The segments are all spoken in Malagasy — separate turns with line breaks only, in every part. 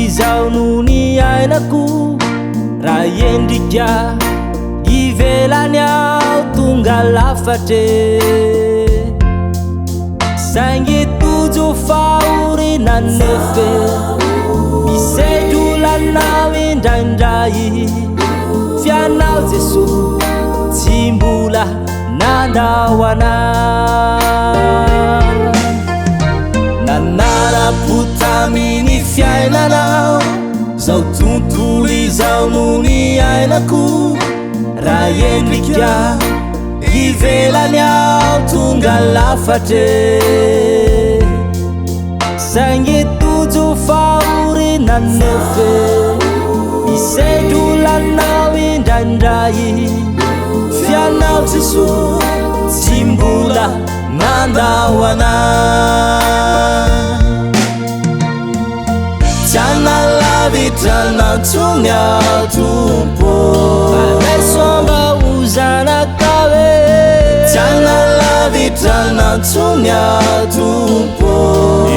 izao nony ainako raha endrika ivelany ao tonga lafatre saingy tojo faorina nefe misedrolanao indraindray fianao Jesoa tsy mbola nandao anao nanara-potaminy fiainanao zao tontolo izao nony ainako raha endrika ivelany ao tonga lafatre saingy tojo faorina nefe misedrolanao indraindray fianao Jesoa tsy mbola nandao anao tiana lavitra nantsony ao tompo faresomba ozanaka hoe tiana lavitra nantsony ao tompo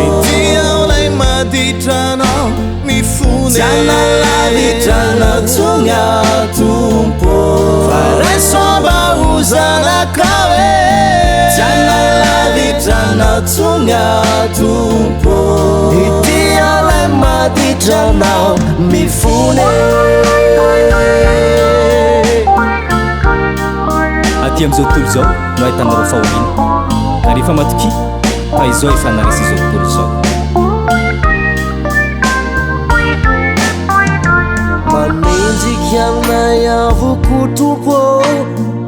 itiao lay maditranao mifony tiana lavitra nantsony ao tompo faresomba ozanaka hoe tiana lavitra nantsony ao tompo itiao lay maditranao mifony aty am'izao tontolo zao no ahitanareo fahoriana ka rehefa matoky fa izao efa naresy izao tontolo zao
manenjiky aminay avoko tompo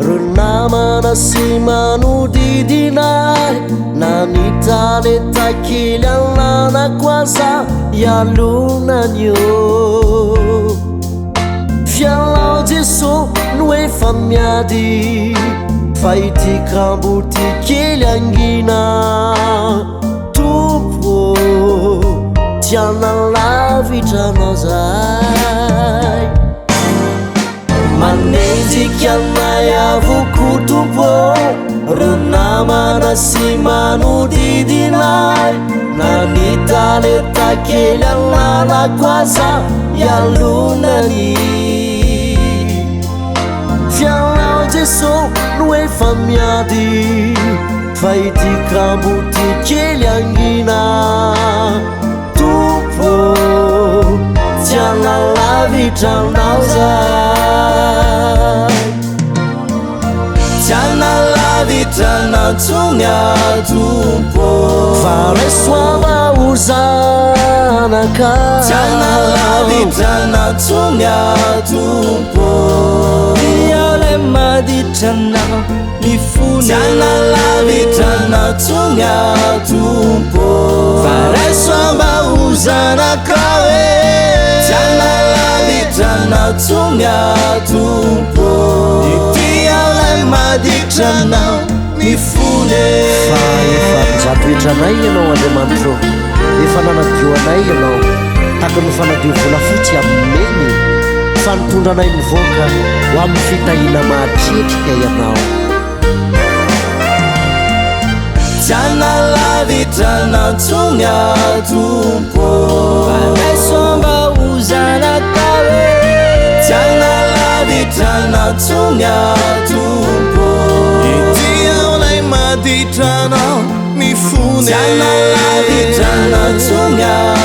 ro namana sy manodidinay na nitanetakely ananako aza ialonanyo fialao Jesoa no efa miady fa ity kamboty kely angina tompo tiana lavitranao zay manenjiky anay avoko tompo ro namana sy manodidinay na nitanetakely ananako aza ialonany fialao Jesoa no efa miady fa ity kamboty kely angina tompo tiana lavitranao zay tiana lavitra nantsony ao tompo faresoamba ozanaka tiana lavitra nantsony ao tompo iao lay maditranao mifony tiana lavitra nantsony ao tompo faresoamba ozanaka hoe tiana lavitra nantsony ao tompo itiao lay maditranao mifony fa efa nizatoetranay ianao Andriamanitro efa nanadio anay ianao takano fanadio volafotsy aminy fa nitondra anay mivoaka ho amin'ny fitahina mahatretrika ianao
tiana lavitra nantsony ao tompo faresomba ozanaka hoe tiana lavitra nantsony ao tompo itiao lay maditranao mifony tiana lavitra nantsony ao